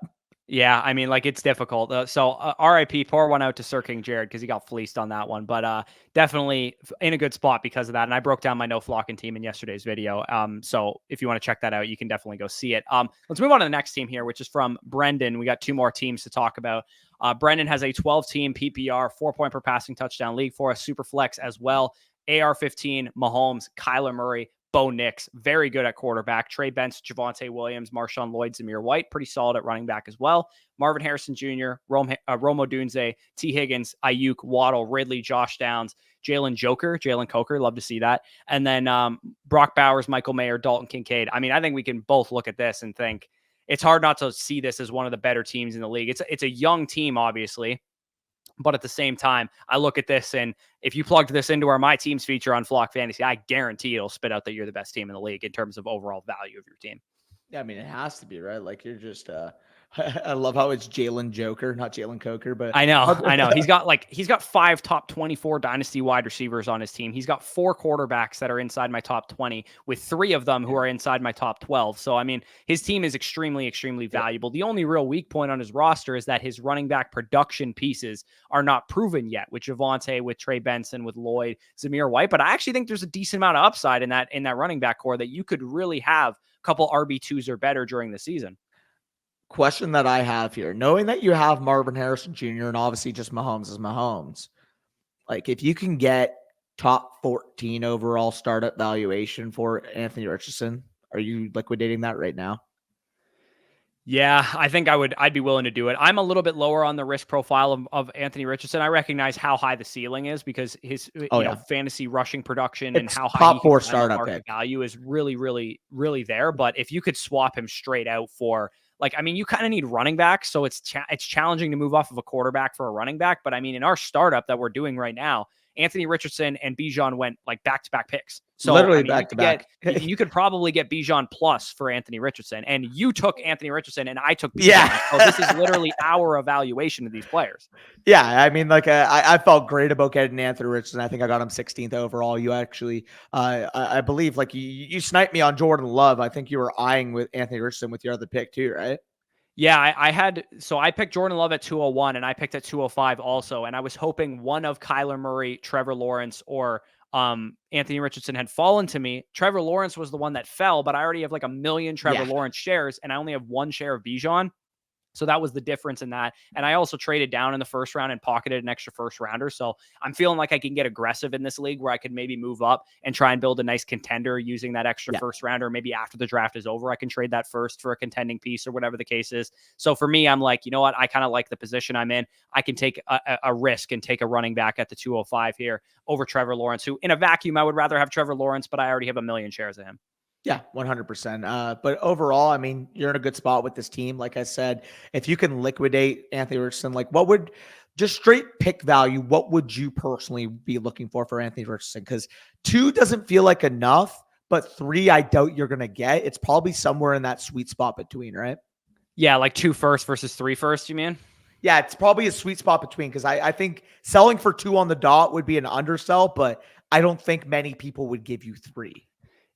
Speaker 1: Yeah, I mean, like, it's difficult. So RIP, pour one out to Sir King Jared, because he got fleeced on that one. But definitely in a good spot because of that. And I broke down my no flocking team in yesterday's video. So if you want to check that out, you can definitely go see it. Let's move on to the next team here, which is from Brendon. We got 2 more teams to talk about. Brendon has a 12-team PPR, 4-point per passing touchdown league for a super flex as well. AR-15, Mahomes, Kyler Murray, Bo Nix, very good at quarterback. Trey Benz, Javonte Williams, Marshawn Lloyd, Zamir White, pretty solid at running back as well. Marvin Harrison Jr., Rome Odunze, T. Higgins, Ayuk, Waddle, Ridley, Josh Downs, Jalen Coker. Love to see that. And then Brock Bowers, Michael Mayer, Dalton Kincaid. I mean, I think we can both look at this and think it's hard not to see this as one of the better teams in the league. It's a young team, obviously. But at the same time, I look at this, and if you plugged this into our My Teams feature on Flock Fantasy, I guarantee it'll spit out that you're the best team in the league in terms of overall value of your team.
Speaker 2: Yeah, I mean, it has to be, right? Like, you're just I love how it's Jalen Joker, not Jalen Coker, but
Speaker 1: I know. He's got 5 top 24 dynasty wide receivers on his team. He's got 4 quarterbacks that are inside my top 20, with 3 of them who are inside my top 12. So, I mean, his team is extremely valuable. The only real weak point on his roster is that his running back production pieces are not proven yet, with Javonte, with Trey Benson, with Lloyd, Zamir White. But I actually think there's a decent amount of upside in that running back core that you could really have a couple RB2s or better during the season.
Speaker 2: Question that I have here, knowing that you have Marvin Harrison Jr. and obviously just Mahomes is Mahomes, like if you can get top 14 overall startup valuation for Anthony Richardson, are you liquidating that right now?
Speaker 1: Yeah, I think I'd be willing to do it. I'm a little bit lower on the risk profile of Anthony Richardson. I recognize how high the ceiling is because his fantasy rushing production and how high
Speaker 2: top 4 startup
Speaker 1: market value is really there. But if you could swap him straight out for, like, I mean, you kind of need running backs, so it's challenging to move off of a quarterback for a running back. But I mean, in our startup that we're doing right now, Anthony Richardson and Bijan went like back-to-back picks. So
Speaker 2: literally back-to-back.
Speaker 1: You could probably get Bijan plus for Anthony Richardson, and you took Anthony Richardson and I took Bijan.
Speaker 2: Yeah.
Speaker 1: So this is literally our evaluation of these players.
Speaker 2: Yeah, I mean, like I felt great about getting Anthony Richardson. I think I got him 16th overall. You actually, I believe, like you sniped me on Jordan Love. I think you were eyeing with Anthony Richardson with your other pick too, right?
Speaker 1: Yeah, I picked Jordan Love at 201 and I picked at 205 also. And I was hoping one of Kyler Murray, Trevor Lawrence, or Anthony Richardson had fallen to me. Trevor Lawrence was the one that fell, but I already have like a million Trevor Lawrence shares and I only have 1 share of Bijan. So that was the difference in that. And I also traded down in the first round and pocketed an extra first rounder. So I'm feeling like I can get aggressive in this league where I could maybe move up and try and build a nice contender using that extra first rounder. Maybe after the draft is over, I can trade that first for a contending piece or whatever the case is. So for me, I'm like, you know what? I kind of like the position I'm in. I can take a risk and take a running back at the 205 here over Trevor Lawrence, who in a vacuum, I would rather have Trevor Lawrence, but I already have a million shares of him.
Speaker 2: Yeah, 100%. But overall, I mean, you're in a good spot with this team. Like I said, if you can liquidate Anthony Richardson, like what would just straight pick value, what would you personally be looking for Anthony Richardson? Because 2 doesn't feel like enough, but 3, I doubt you're going to get. It's probably somewhere in that sweet spot between, right?
Speaker 1: Yeah, like 2 first versus 3 first, you mean?
Speaker 2: Yeah, it's probably a sweet spot between because I think selling for 2 on the dot would be an undersell, but I don't think many people would give you 3.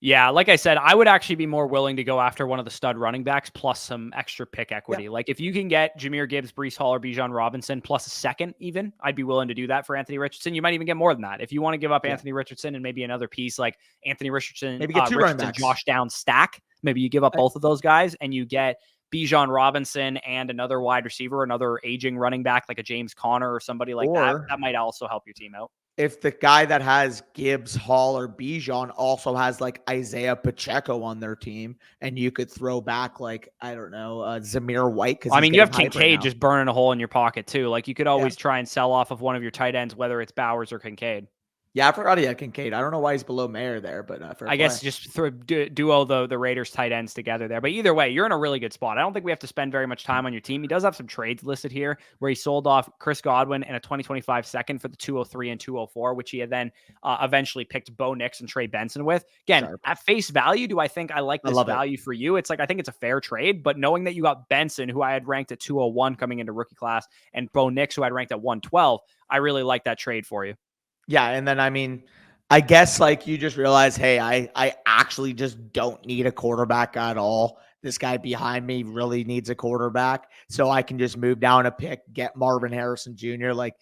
Speaker 1: Yeah, like I said, I would actually be more willing to go after one of the stud running backs plus some extra pick equity. Like if you can get Jahmyr Gibbs, Breece Hall, or Bijan Robinson plus a second even, I'd be willing to do that for Anthony Richardson. You might even get more than that. If you want to give up Anthony Richardson and maybe another piece like Anthony Richardson,
Speaker 2: maybe get 2 running backs.
Speaker 1: Josh Downs stack, maybe you give up both of those guys and you get Bijan Robinson and another wide receiver, another aging running back like a James Conner or somebody like that. That might also help your team out.
Speaker 2: If the guy that has Gibbs, Hall, or Bijan also has like Isaiah Pacheco on their team, and you could throw back like, I don't know, Zamir White. Because
Speaker 1: I mean, you have Kincaid just burning a hole in your pocket too. Like you could always try and sell off of one of your tight ends, whether it's Bowers or Kincaid.
Speaker 2: Yeah, I forgot he had Kincaid. I don't know why he's below Mayer there, but
Speaker 1: I guess just duo the Raiders tight ends together there. But either way, you're in a really good spot. I don't think we have to spend very much time on your team. He does have some trades listed here where he sold off Chris Godwin and a 2025 second for the 203 and 204, which he had then eventually picked Bo Nix and Trey Benson with. Again, at face value, do I think I like this value for you? It's like, I think it's a fair trade, but knowing that you got Benson, who I had ranked at 201 coming into rookie class, and Bo Nix, who I had ranked at 112, I really like that trade for you.
Speaker 2: Yeah, and then, I mean, I guess like you just realize, hey, I actually just don't need a quarterback at all. This guy behind me really needs a quarterback, so I can just move down a pick, get Marvin Harrison Jr. Like,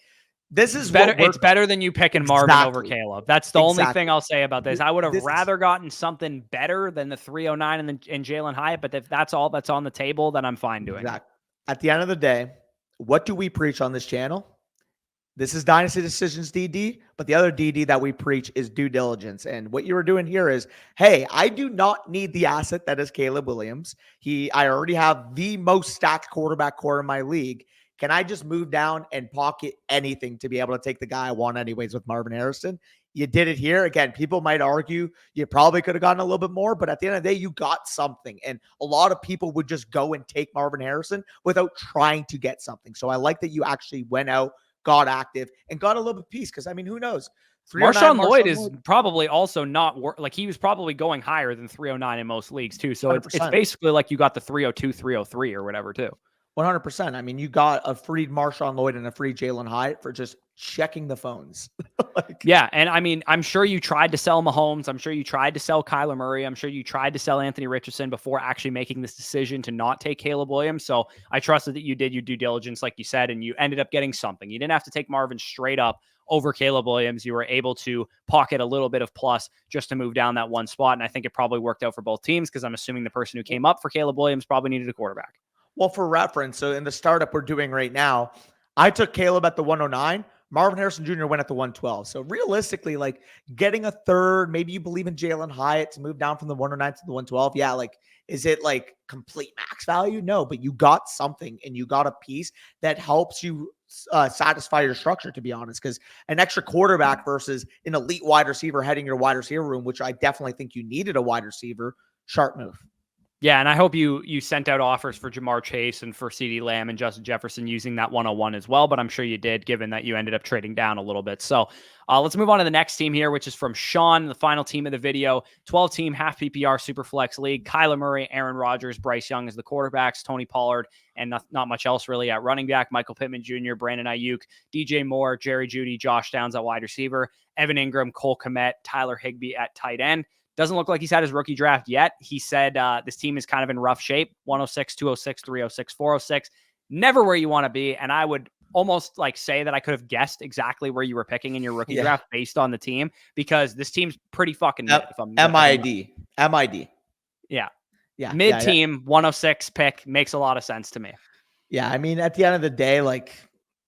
Speaker 2: this is
Speaker 1: better. It's better than you picking Marvin over Caleb. That's the only thing I'll say about this. I would have rather gotten something better than the 309 and Jalen Hyatt, but if that's all that's on the table, then I'm fine doing it.
Speaker 2: At the end of the day, what do we preach on this channel? This is Dynasty Decisions DD, but the other DD that we preach is due diligence. And what you were doing here is, hey, I do not need the asset that is Caleb Williams. I already have the most stacked quarterback core in my league. can I just move down and pocket anything to be able to take the guy I want anyways with Marvin Harrison? You did it here. Again, people might argue you probably could have gotten a little bit more, but at the end of the day, you got something. And a lot of people would just go and take Marvin Harrison without trying to get something. So I like that you actually went out, got active, and got a little bit of peace. Because, I mean, who knows?
Speaker 1: Marshawn Lloyd is probably also not like he was probably going higher than 309 in most leagues too. So it's basically like you got the 302, 303 or whatever too.
Speaker 2: 100%. I mean, you got a free Marshawn Lloyd and a free Jalen Hyatt for just checking the phones.
Speaker 1: Yeah. And I mean, I'm sure you tried to sell Mahomes. I'm sure you tried to sell Kyler Murray. I'm sure you tried to sell Anthony Richardson before actually making this decision to not take Caleb Williams. So I trusted that you did your due diligence, like you said, and you ended up getting something. You didn't have to take Marvin straight up over Caleb Williams. You were able to pocket a little bit of plus just to move down that one spot. And I think it probably worked out for both teams because I'm assuming the person who came up for Caleb Williams probably needed a quarterback.
Speaker 2: Well, for reference, so in the startup we're doing right now, I took Caleb at the 109. Marvin Harrison Jr. went at the 112. So realistically, like getting a third, maybe you believe in Jalen Hyatt to move down from the 109 to the 112. Yeah, like, is it like complete max value? No, but you got something and you got a piece that helps you satisfy your structure, to be honest, because an extra quarterback versus an elite wide receiver heading your wide receiver room, which I definitely think you needed a wide receiver, sharp move.
Speaker 1: Yeah, and I hope you sent out offers for Jamar Chase and for CeeDee Lamb and Justin Jefferson using that 101 as well, but I'm sure you did, given that you ended up trading down a little bit. So let's move on to the next team here, which is from Sean, the final team of the video. 12-team, half PPR, super flex league. Kyler Murray, Aaron Rodgers, Bryce Young as the quarterbacks, Tony Pollard, and not much else really at running back. Michael Pittman Jr., Brandon Ayuk, DJ Moore, Jerry Jeudy, Josh Downs at wide receiver, Evan Ingram, Cole Kmet, Tyler Higbee at tight end. Doesn't look like he's had his rookie draft yet. He said this team is kind of in rough shape. 106, 206, 306, 406. Never where you want to be. And I would almost like say that I could have guessed exactly where you were picking in your rookie draft based on the team, because this team's pretty fucking mid.
Speaker 2: MID.
Speaker 1: Yeah. Mid-team, 106 pick makes a lot of sense to me.
Speaker 2: Yeah. I mean, at the end of the day, like,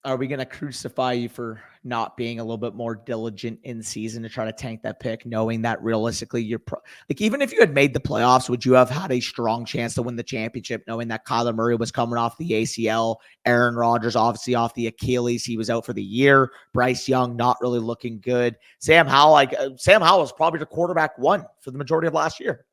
Speaker 2: are we going to crucify you for not being a little bit more diligent in season to try to tank that pick, knowing that realistically you're like, even if you had made the playoffs, would you have had a strong chance to win the championship, knowing that Kyler Murray was coming off the ACL, Aaron Rodgers obviously off the Achilles, he was out for the year, Bryce Young not really looking good, Sam Howell was probably the quarterback one for the majority of last year.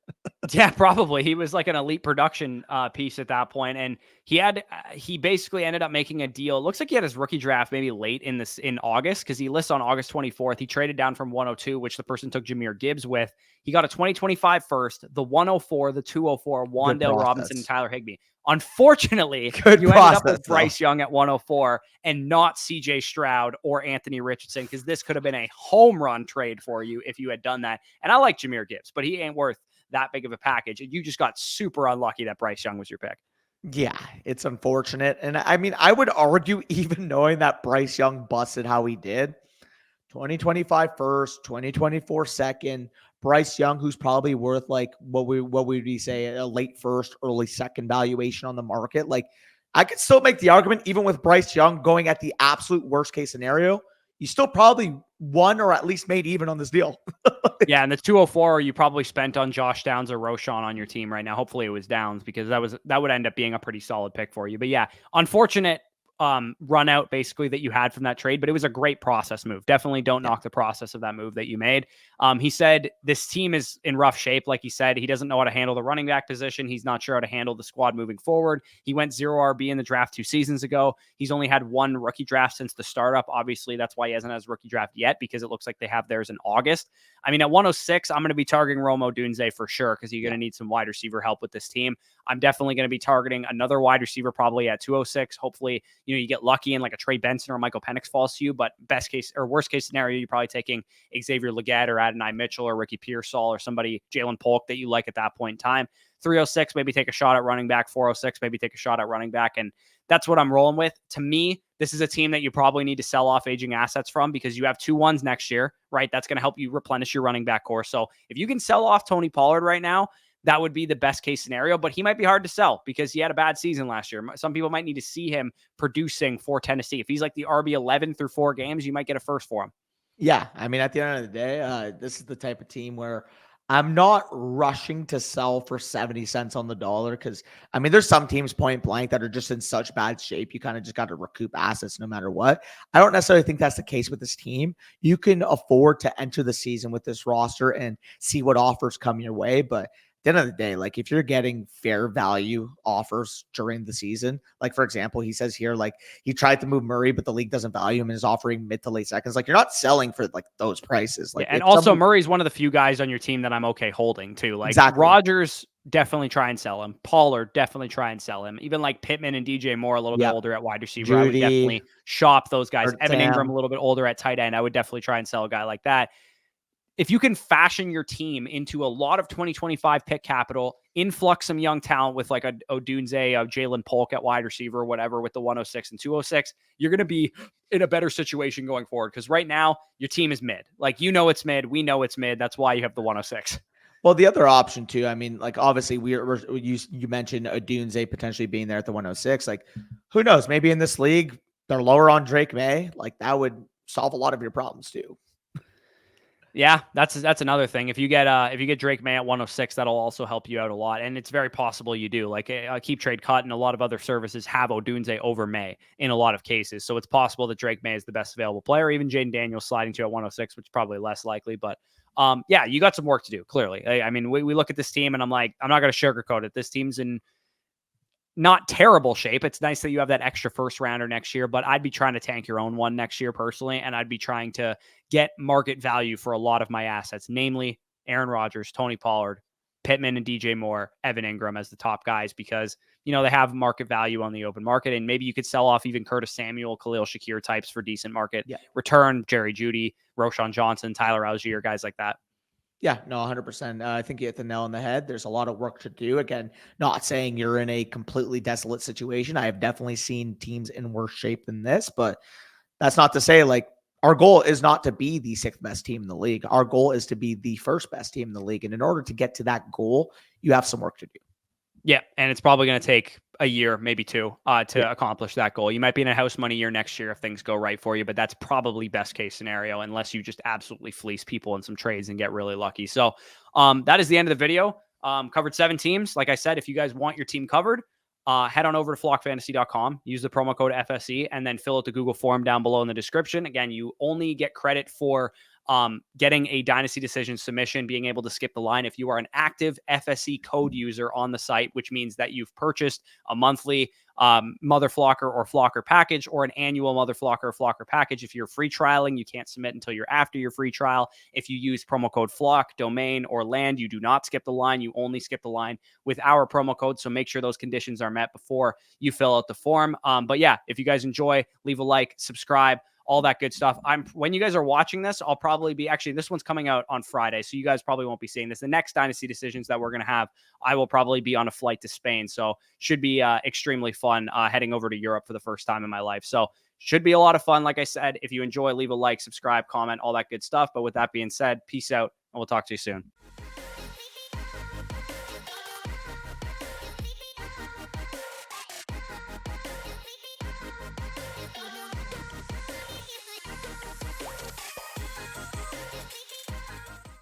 Speaker 1: Yeah, probably. He was like an elite production piece at that point. And he basically ended up making a deal. It looks like he had his rookie draft maybe late in August, because he lists on August 24th. He traded down from 102, which the person took Jahmyr Gibbs with. He got a 2025 first, the 104, the 204, Wan'Dale Robinson, and Tyler Higbee. Unfortunately, ended up with Bryce Young at 104 and not CJ Stroud or Anthony Richardson, because this could have been a home run trade for you if you had done that. And I like Jahmyr Gibbs, but he ain't worth that big of a package. You just got super unlucky that Bryce Young was your pick.
Speaker 2: Yeah, it's unfortunate. And I mean, I would argue, even knowing that Bryce Young busted how he did, 2025 first, 2024 second, Bryce Young, who's probably worth like what would we say, a late first, early second valuation on the market. Like, I could still make the argument, even with Bryce Young going at the absolute worst case scenario, you still probably won or at least made even on this deal.
Speaker 1: Yeah, and the 204 you probably spent on Josh Downs or Roschon on your team right now. Hopefully it was Downs, because that would end up being a pretty solid pick for you. But yeah, unfortunate run out basically that you had from that trade, but it was a great process move. Definitely don't knock the process of that move that you made. He said this team is in rough shape. Like he said, he doesn't know how to handle the running back position. He's not sure how to handle the squad moving forward. He went 0 RB in the draft 2 seasons ago. He's only had 1 rookie draft since the startup. Obviously, that's why he hasn't had his rookie draft yet, because it looks like they have theirs in August. I mean, at 106, I'm going to be targeting Rome Odunze for sure, because you're going to need some wide receiver help with this team. I'm definitely going to be targeting another wide receiver probably at 206. Hopefully, you get lucky and like a Trey Benson or Michael Penix falls to you, but best case or worst case scenario, you're probably taking Xavier Legette or Adonai Mitchell or Ricky Pearsall or somebody, Jalen Polk, that you like at that point in time. 306, maybe take a shot at running back. 406, maybe take a shot at running back. And that's what I'm rolling with. To me, this is a team that you probably need to sell off aging assets from, because you have 2 1s next year, right? That's going to help you replenish your running back core. So if you can sell off Tony Pollard right now, that would be the best case scenario, but he might be hard to sell because he had a bad season last year. Some people might need to see him producing for Tennessee. If he's like the RB 11 through 4 games, you might get a first for him.
Speaker 2: Yeah. I mean, at the end of the day, this is the type of team where I'm not rushing to sell for 70 cents on the dollar because, I mean, there's some teams point blank that are just in such bad shape. You kind of just got to recoup assets no matter what. I don't necessarily think that's the case with this team. You can afford to enter the season with this roster and see what offers come your way. But at the end of the day, like if you're getting fair value offers during the season, like for example, he says here, like he tried to move Murray, but the league doesn't value him and is offering mid to late seconds. Like you're not selling for like those prices. Like
Speaker 1: Yeah, and
Speaker 2: if
Speaker 1: also
Speaker 2: somebody,
Speaker 1: Murray's one of the few guys on your team that I'm okay holding too. Like
Speaker 2: exactly.
Speaker 1: Rodgers, definitely try and sell him. Pollard, definitely try and sell him. Even like Pittman and DJ Moore, a little bit
Speaker 2: Yep.
Speaker 1: older at wide receiver, I would
Speaker 2: Judy,
Speaker 1: definitely shop those guys.
Speaker 2: or
Speaker 1: Evan Ingram, a
Speaker 2: Sam.
Speaker 1: little bit older at tight end, I would definitely try and sell a guy like that. If you can fashion your team into a lot of 2025 pick capital, influx some young talent with like a Odunze, a Jalen Polk at wide receiver, or whatever, with the 106 and 206, you're going to be in a better situation going forward. Because right now, your team is mid. Like, you know, it's mid. We know it's mid. That's why you have the 106.
Speaker 2: Well, the other option too, I mean, like obviously you mentioned Odunze potentially being there at the 106. Like, who knows? Maybe in this league, they're lower on Drake May. Like that would solve a lot of your problems too.
Speaker 1: Yeah, that's another thing. If you get Drake May at 106, that'll also help you out a lot. And it's very possible you do. Like Keep Trade Cut and a lot of other services have Odunze over May in a lot of cases. So it's possible that Drake May is the best available player. Even Jaden Daniels sliding to at 106, which is probably less likely. But yeah, you got some work to do, clearly. I mean, we look at this team and I'm like, I'm not going to sugarcoat it. This team's in not terrible shape. It's nice that you have that extra first rounder next year, but I'd be trying to tank your own one next year personally. And I'd be trying to get market value for a lot of my assets, namely Aaron Rodgers, Tony Pollard, Pittman and DJ Moore, Evan Ingram as the top guys, because, you know, they have market value on the open market. And maybe you could sell off even Curtis Samuel, Khalil Shakir types for decent market return, Jerry Jeudy, Roshan Johnson, Tyler Algier, guys like that.
Speaker 2: Yeah, no, 100%. I think you hit the nail on the head. There's a lot of work to do. Again, not saying you're in a completely desolate situation. I have definitely seen teams in worse shape than this, but that's not to say like our goal is not to be the sixth best team in the league. Our goal is to be the first best team in the league. And in order to get to that goal, you have some work to do.
Speaker 1: Yeah, and it's probably going to take a year, maybe two, to accomplish that goal. You might be in a house money year next year if things go right for you, but that's probably best case scenario unless you just absolutely fleece people in some trades and get really lucky. So that is the end of the video. Covered 7 teams. Like I said, if you guys want your team covered, head on over to flockfantasy.com, use the promo code FSE, and then fill out the Google form down below in the description. Again, you only get credit for getting a Dynasty Decision submission, being able to skip the line if you are an active FSE code user on the site, which means that you've purchased a monthly Mother Flocker or Flocker package or an annual Mother Flocker or Flocker package. If you're free trialing, you can't submit until you're after your free trial. If you use promo code Flock, domain, or land, you do not skip the line. You only skip the line with our promo code. So make sure those conditions are met before you fill out the form. But yeah, if you guys enjoy, leave a like, subscribe, all that good stuff. When you guys are watching this, I'll probably be, actually, this one's coming out on Friday, so you guys probably won't be seeing this. The next Dynasty Decisions that we're going to have, I will probably be on a flight to Spain, so should be extremely fun heading over to Europe for the first time in my life. So should be a lot of fun. Like I said, if you enjoy, leave a like, subscribe, comment, all that good stuff. But with that being said, peace out, and we'll talk to you soon.